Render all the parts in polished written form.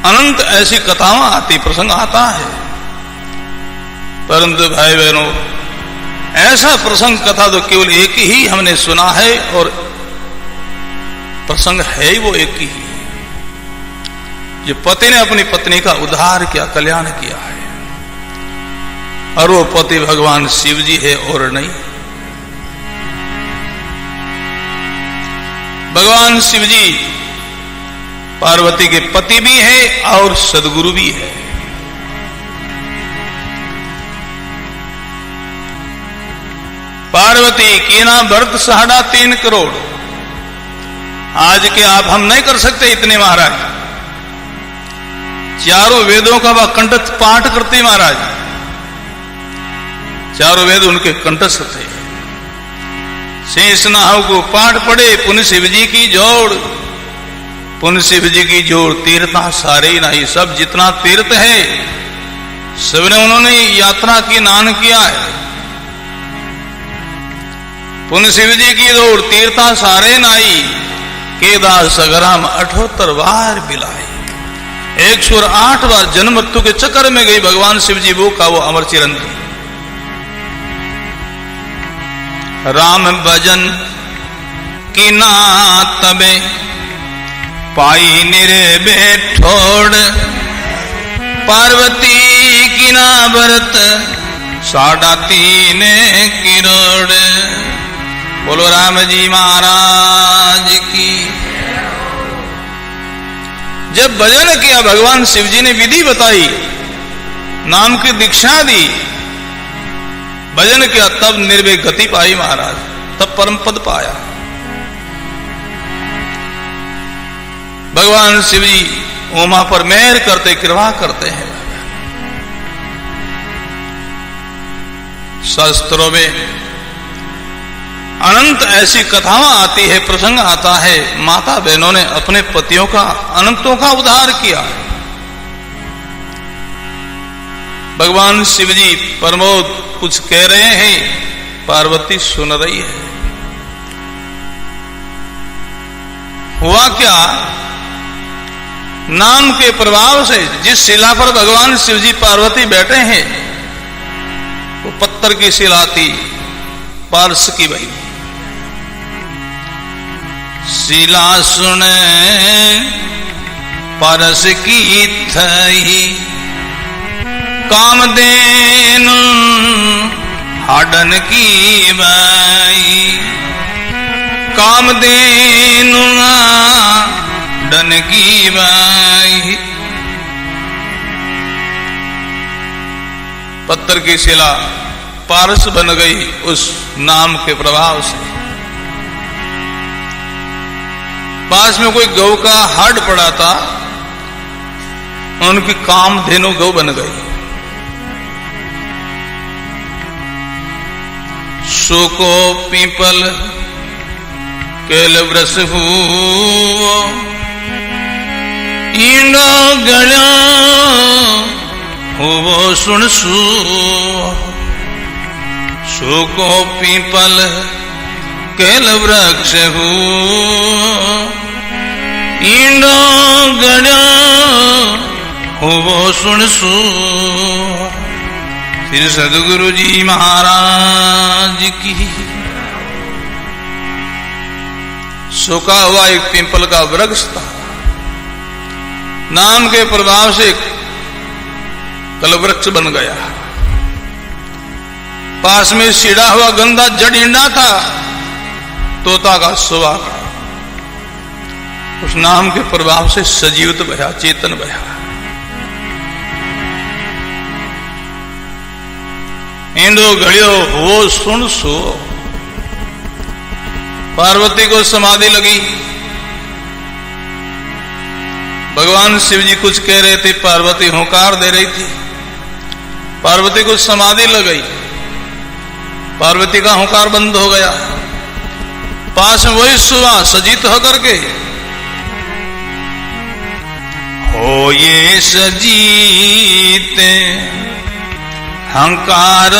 अनंत ऐसी कथाएं आती, प्रसंग आता है। परंतु भाई बहनों, ऐसा प्रसंग कथा तो केवल एक ही हमने सुना है, और प्रसंग है वो एक ही, जो पति ने अपनी पत्नी का उद्धार किया, कल्याण किया है, और वो पति भगवान शिव जी है और नहीं। भगवान शिव जी पार्वती के पति भी है और सदगुरु भी है। पार्वती की ना भरत 3.5 करोड़। आज के आप हम नहीं कर सकते इतने महाराज। चारों वेदों का वह कंठस्थ पाठ करते महाराज, चारों वेद उनके कंठस्थ थे। शेष नाहव को पाठ पढ़े, पुण्य शिव जी की जोड़, पुण्य शिव जी की जोड़, तीर्था सारे ही नहीं, सब जितना तीर्थ है सबने उन्होंने यात्रा की, नान किया है। पुण्य शिव जी की जोड़, तीर्था सारे नाई, केदार सगराम 78 बार बिलाई, 108 बार जन्म मृत्यु के चक्कर में गई भगवान शिव जी वो का वो अमर चिरंजीव। राम भजन की ना तबे पाई निरे बेठोड़, पार्वती की ना भरत 3.5 करोड़। बोलो राम जी महाराज की। जब भजन किया, भगवान शिव जी ने विधि बताई, नाम की दीक्षा दी, भजन किया, तब निर्भय गति पाई महाराज, तब परम पद पाया। भगवान शिव जी उमा पर मेहर करते, कृपा करते हैं। शास्त्रों में अनंत ऐसी कथाएं आती है, प्रसंग आता है, माता बहनों ने अपने पतियों का, अनंतों का उद्धार किया। भगवान शिव जी प्रमोद कुछ कह रहे हैं, पार्वती सुन रही है। हुआ क्या, नाम के प्रभाव से जिस शिला पर भगवान शिव जी पार्वती बैठे हैं वो पत्थर की शिला थी, पारस की भाई। शिला सुने पारस की थई, कामधेनु हाडन की बाई, कामधेनु हाडन की बाई। पत्थर की शिला पारस बन गई उस नाम के प्रभाव से। पास में कोई गौ का हाड पड़ा था, उनकी कामधेनु गौ बन गई। सुको पीपल केल वृष हुओ, ईंडो गळ्यो हुओ सुणसू। सुको पीपल केल वृक्ष हुओ, ईंडो गळ्यो हुओ सुणसू। श्री सदगुरु जी महाराज की। सूखा हुआ एक पिंपल का वृक्ष था, नाम के प्रभाव से कलवृक्ष बन गया। पास में सीढ़ा हुआ गंदा जड़ ईंडा था, तोता का सुहागा, उस नाम के प्रभाव से सजीवित बया, चेतन बया। इंदो घड़ियो वो सुन सो। पार्वती को समाधि लगी। भगवान शिव जी कुछ कह रहे थे, पार्वती हुंकार दे रही थी। पार्वती को समाधि लग गई, पार्वती का हुंकार बंद हो गया। पास में वही सुबह सजीत होकर के, हो ये सजीत हंकार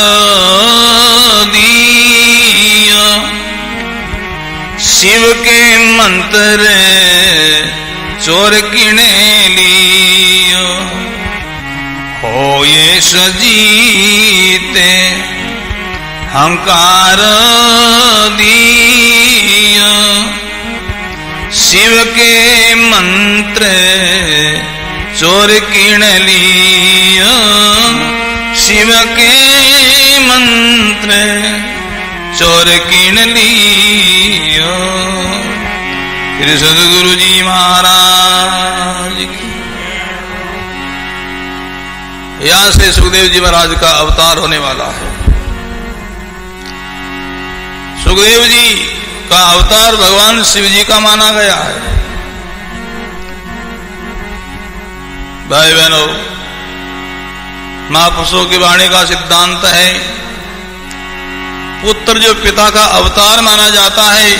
दियो, शिव के मंत्र चोर किणे लियो, हो ये सजीते हंकार दियो, शिव के मंत्र चोर किण लियो, शिव के मंत्र चोर किण लियो। श्री सद्गुरु जी महाराज की। यहां से सुखदेव जी महाराज का अवतार होने वाला है। सुखदेव जी का अवतार भगवान शिव जी का माना गया है। भाई बहनों, महापुरुषों की वाणी का सिद्धांत है, पुत्र जो पिता का अवतार माना जाता है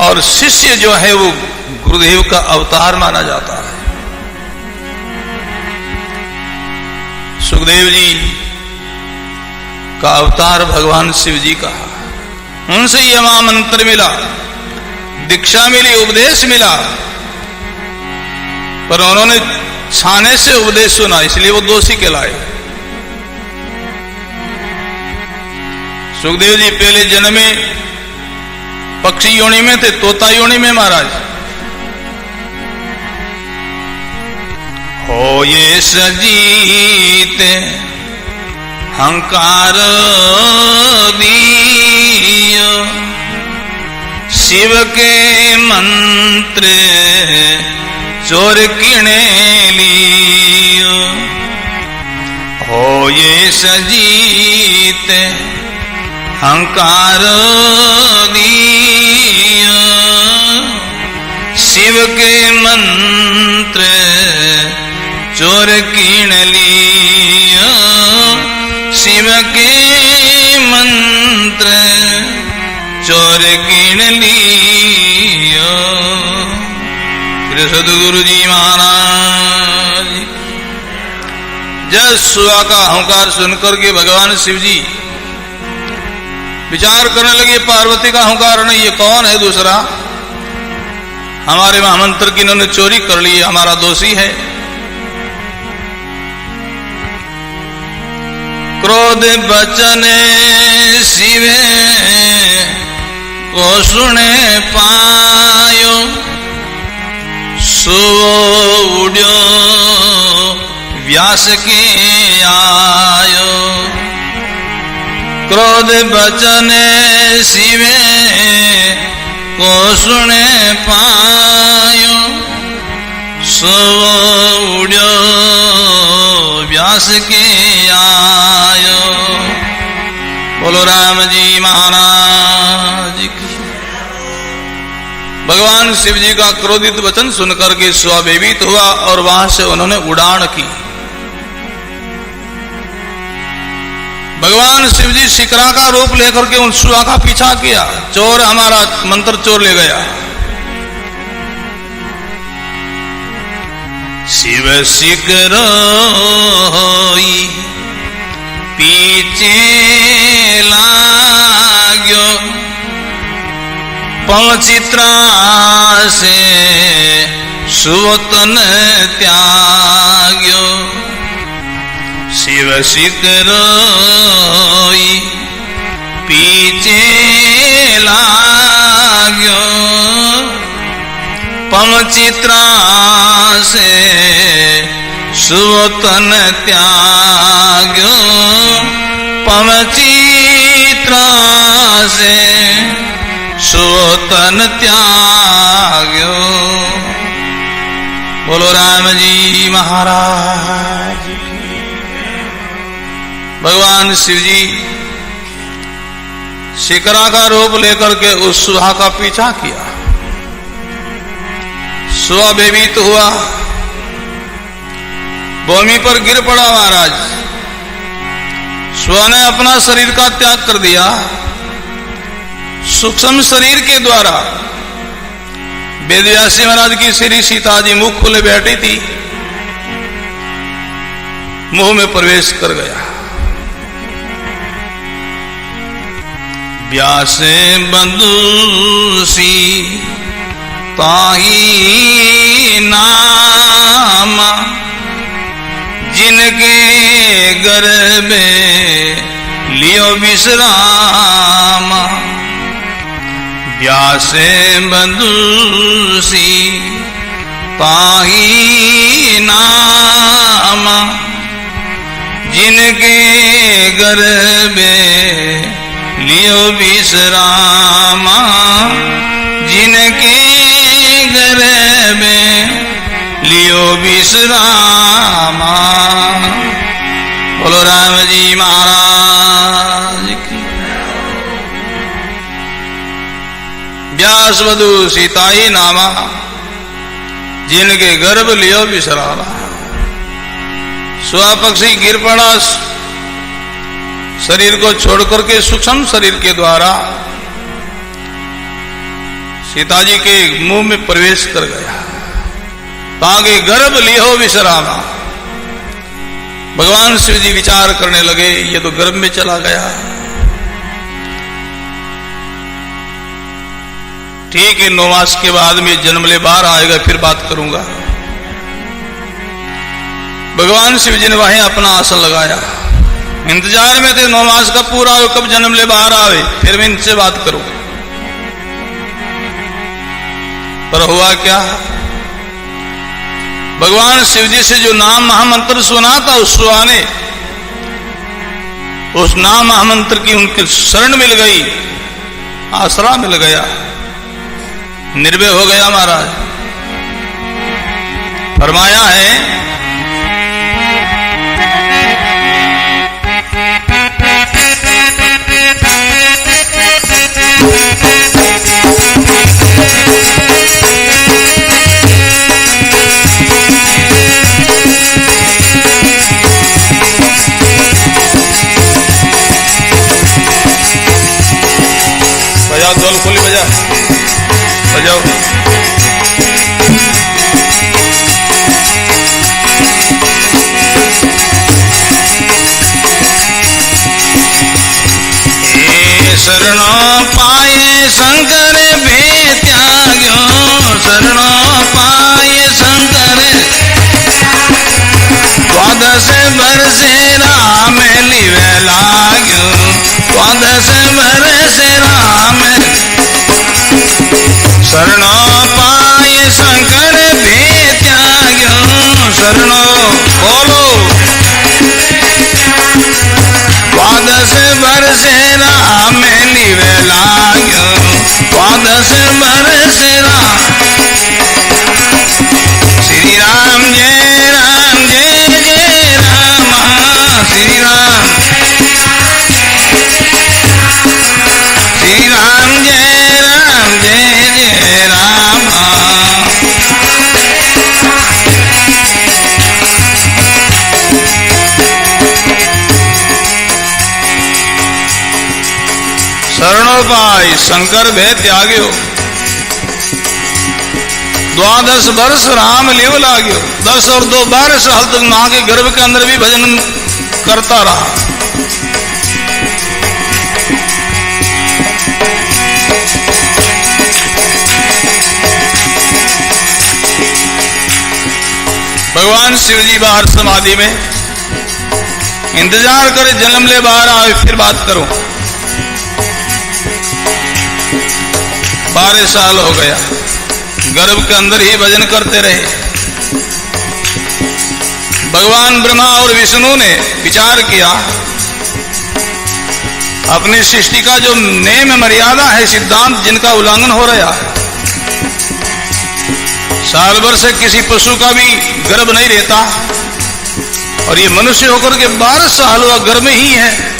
और शिष्य जो है वो गुरुदेव का अवतार माना जाता है। सुखदेव जी का अवतार भगवान शिव जी का, उनसे यह महामंत्र मिला, दीक्षा मिली, उपदेश मिला, पर उन्होंने छाने से उपदेश सुना, इसलिए वो दोषी कहलाए। सुखदेव जी पहले जन्म में पक्षी योनि में थे, तोता योनि में महाराज। हो ये सजीते हंकार दियो, शिव के मंत्र चोर किणे लियो, हो ये सजीते हंकार दियो, शिव के मंत्र चोर किण लियो, शिव के मंत्र चोर किण लियो। श्री सद्गुरु जी महाराज। जब सुआ का अहंकार सुनकर के भगवान शिव जी विचार करने लगे, पार्वती का अहंकार नहीं, ये कौन है दूसरा? हमारे महामंत्र की इन्होंने चोरी कर ली, हमारा दोषी है। क्रोध बचन शिवे को सुने पायो, सो उड्यो व्यास के आयो। क्रोध बचन शिवे को सुने पायो, सो उड्यो व्यास के आयो। बोलो राम जी महाराज की। भगवान शिव जी का क्रोधित वचन सुनकर के स्वाभीभीत हुआ और वहां से उन्होंने उड़ान की। भगवान शिव जी शिकरा का रूप लेकर के उन सुआ का पीछा किया। चोर हमारा मंत्र चोर ले गया। शिव शिकरोई पीछे लाग्यो, पलचित्रा से सुवतन त्याग्यो। शिव शिकरोई पीछे लाग्यो, पलचित्रा से सुवतन त्याग्यो। पलचित्रा से सुवतन त्याग्यो। बोलो राम जी महाराज। भगवान शिव जी शिकरा का रूप लेकर के उस सुहा का पीछा किया। सुहा भयभीत हुआ, भूमि पर गिर पड़ा महाराज। सुहा ने अपना शरीर का त्याग कर दिया। सूक्ष्म शरीर के द्वारा वेदव्यासी महाराज की श्री सीता जी मुख खुले बैठी थी, मुंह में प्रवेश कर गया। व्यास बंधुसी ताही नाम जिनके गर्भे लियो विश्राम। व्यासे बंधुसी ताही नाम जिनके गर्भे लियो विश्राम। जिनके गर्भे लियो विश्राम। बोलो राम जी महाराज की। व्यास वधु सीताई नामा जिनके गर्भ लियो विश्राम। स्वपक्षी गिर पड़ा शरीर को छोड़कर के सूक्ष्म शरीर के द्वारा सीता जी के मुंह में प्रवेश कर गया। ताकि गर्भ लियो विश्रामा। भगवान शिव जी विचार करने लगे ये तो गर्भ में चला गया। ठीक है 9 मास के बाद में जन्म ले बाहर आएगा फिर बात करूंगा। भगवान शिव जी ने वहीं अपना आसन लगाया। इंतजार में थे 9 मास का पूरा हो कब जन्म ले बाहर आवे फिर मैं इनसे बात करूंगा। पर हुआ क्या? भगवान शिव जी से जो नाम महामंत्र सुना था उस सुहाने उस नाम महामंत्र की उनकी शरण मिल गई। आसरा मिल गया। निर्भय हो गया महाराज। फरमाया है बजाओ ढोल खोली बजाओ। शरणों पाए शंकर भे त्याग्यो। शरणों पाए शंकर 12 बरसे राम लिवे लाग्यो। 12 बरसे राम शरणों पाए शंकर भे त्याग्यो। शरणों बोलो 12 बरसे राम लिवे लाग्यो। 12 बरसे राम। श्री राम जय राम जय जय राम। श्री राम श्री राम जय राम जय जय राम। शरणों पाई शंकर भय त्याग्यो। 12 वर्ष राम लिव लाग्यो। 10 और 2 12 साल तक मां के गर्भ के अंदर भी भजन करता रहा। भगवान शिव जी बाहर समाधि में इंतजार करे जन्म ले बाहर आए फिर बात करो। 12 साल हो गया। गर्भ के अंदर ही भजन करते रहे। भगवान ब्रह्मा और विष्णु ने विचार किया अपनी सृष्टि का जो नेम मर्यादा है सिद्धांत जिनका उल्लंघन हो रहा है। साल भर से किसी पशु का भी गर्भ नहीं रहता और ये मनुष्य होकर के 12 साल हुआ गर्भ में ही है।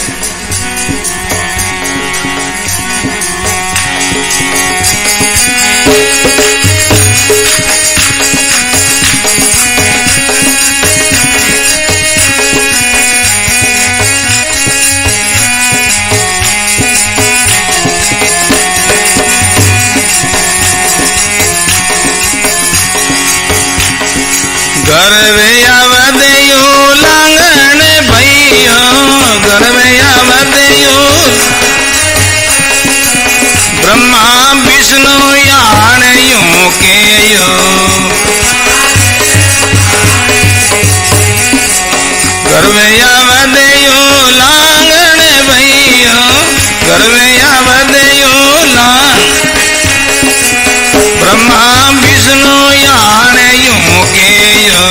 गर्वे अवधयो लांगण भैयो। गर्वे अवधयो ब्रह्मा विष्णु यान यूं केयो गर्वया वदयो लांगण भैयो गर्वया वदयो लांग ब्रह्मा विष्णु यान यूं केयो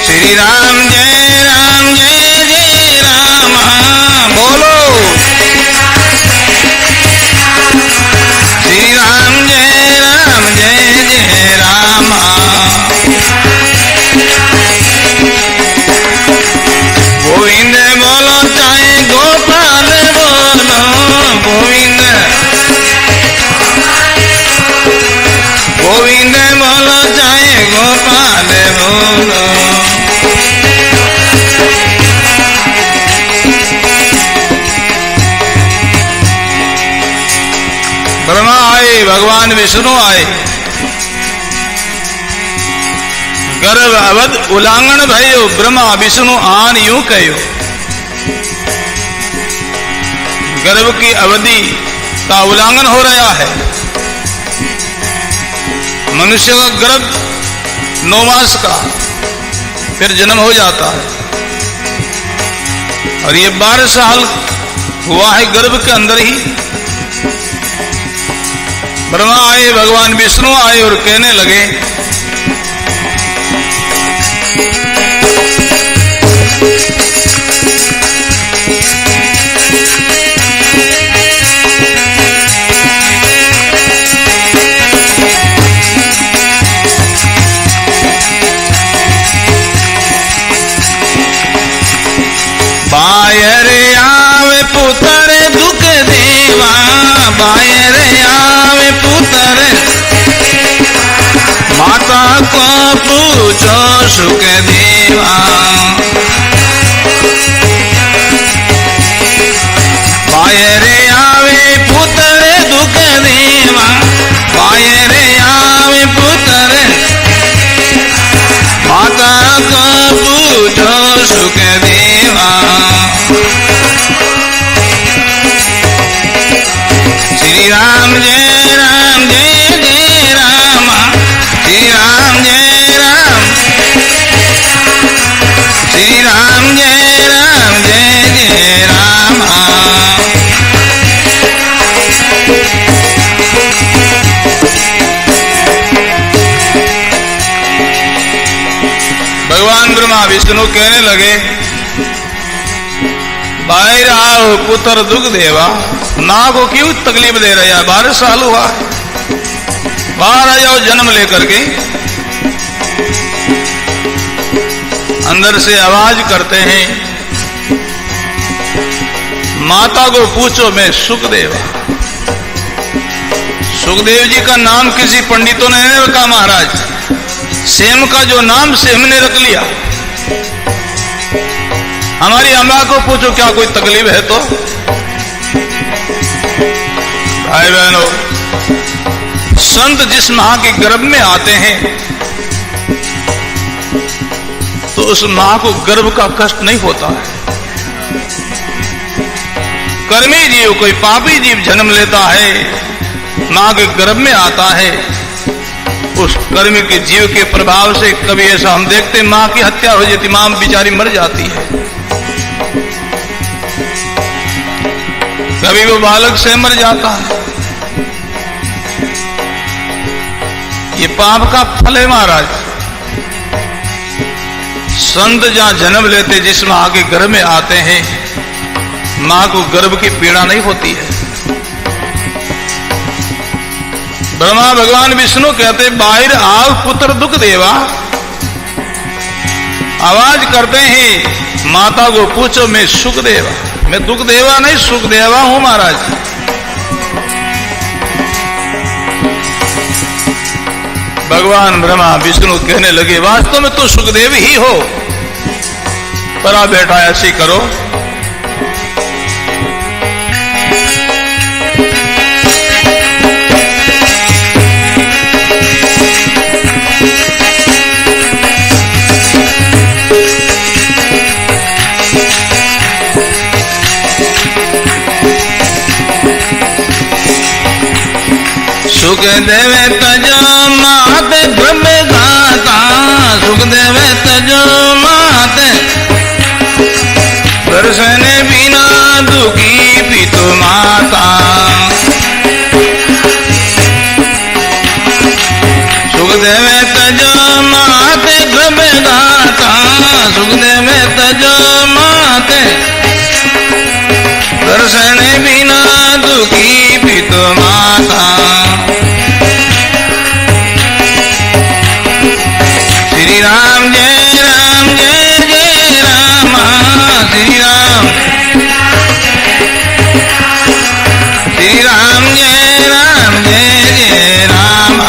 श्री राम जय जय राम बोलो श्री राम जय राम गोविंद बोलो चाहे गोपाल बोलो गोविंद गोविंद बोलो चाहे गोपाल बोलो ब्रह्मा आए भगवान विष्णु आए गर्भ अवध उल्लंघन भयो ब्रह्मा विष्णु आन यूं कहो गर्भ की अवधि का उल्लंघन हो रहा है। मनुष्य का गर्भ 9 मास का फिर जन्म हो जाता है और ये 12 साल हुआ है गर्भ के अंदर ही। ब्रह्मा आए भगवान विष्णु आए और कहने लगे बायर आवे पुत्र दुख देवा बायर आवे पुत्र माता को पूछो सुख देवा बायर आवे पुत्र दुख देवा बायर आवे पुत्र माता को पूछो सुख देवा श्री राम जय राम श्री राम जय राम श्री राम जय राम भगवान ब्रह्मा विष्णु कहने लगे बाहर आओ पुत्र दुख देवा ना को क्यों तकलीफ दे रहा है 12 साल हुआ बाहर आ जाओ जन्म लेकर के। अंदर से आवाज करते हैं माता को पूछो मैं सुखदेवा। सुखदेव जी का नाम किसी पंडितों ने नहीं रखा महाराज, सेम का जो नाम सेम ने रख लिया। हमारी अम्मा को पूछो क्या कोई तकलीफ है तो। भाई बहनों, संत जिस मां के गर्भ में आते हैं तो उस मां को गर्भ का कष्ट नहीं होता है। कर्मी जीव कोई पापी जीव जन्म लेता है, मां के गर्भ में आता है, उस कर्मी के जीव के प्रभाव से कभी ऐसा हम देखते मां की हत्या हो जाती, मां बेचारी मर जाती है, कभी वो बालक से मर जाता है। ये पाप का फल है महाराज। संत जहां जन्म लेते, जिस मां के गर्भ में आते हैं, मां को गर्भ की पीड़ा नहीं होती है। ब्रह्मा भगवान विष्णु कहते बाहर आओ पुत्र दुख देवा। आवाज करते हैं माता को पूछो मैं सुख देवा। मैं दुख देवा नहीं सुख देवा हूं महाराज। भगवान ब्रह्मा विष्णु कहने लगे वास्तव में तो सुखदेव ही हो, पर आ बेटा ऐसी करो, सुख देवे तजो मात ब्रह्म गाता सुख देवे तजो मात दर्शन बिना दुखी पितु माता सुख देवे तजो मात ब्रह्म गाता सुख देवे तजो मात दर्शन बिना दुखी पितु माता श्री राम जय राम जय जय राम श्री राम श्री राम जय राम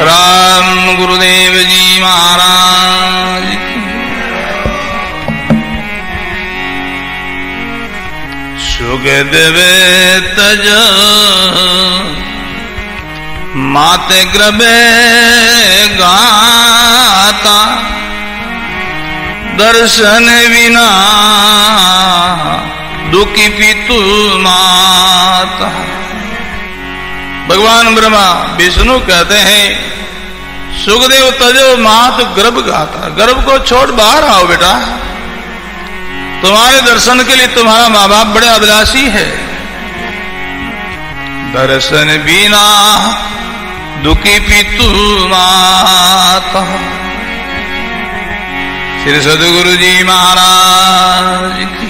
राम गुरुदेव जी महाराज सुख देवे तज माते ग्रबे गाता दर्शन बिना दुखी पितु माता। भगवान ब्रह्मा विष्णु कहते हैं सुखदेव तजो मात गर्भ गाता, गर्भ को छोड़ बाहर आओ बेटा, तुम्हारे दर्शन के लिए तुम्हारा माँ बाप बड़े अभिलाषी है। दर्शन बिना दुखी पितु माता। श्री सद्गुरु जी महाराज की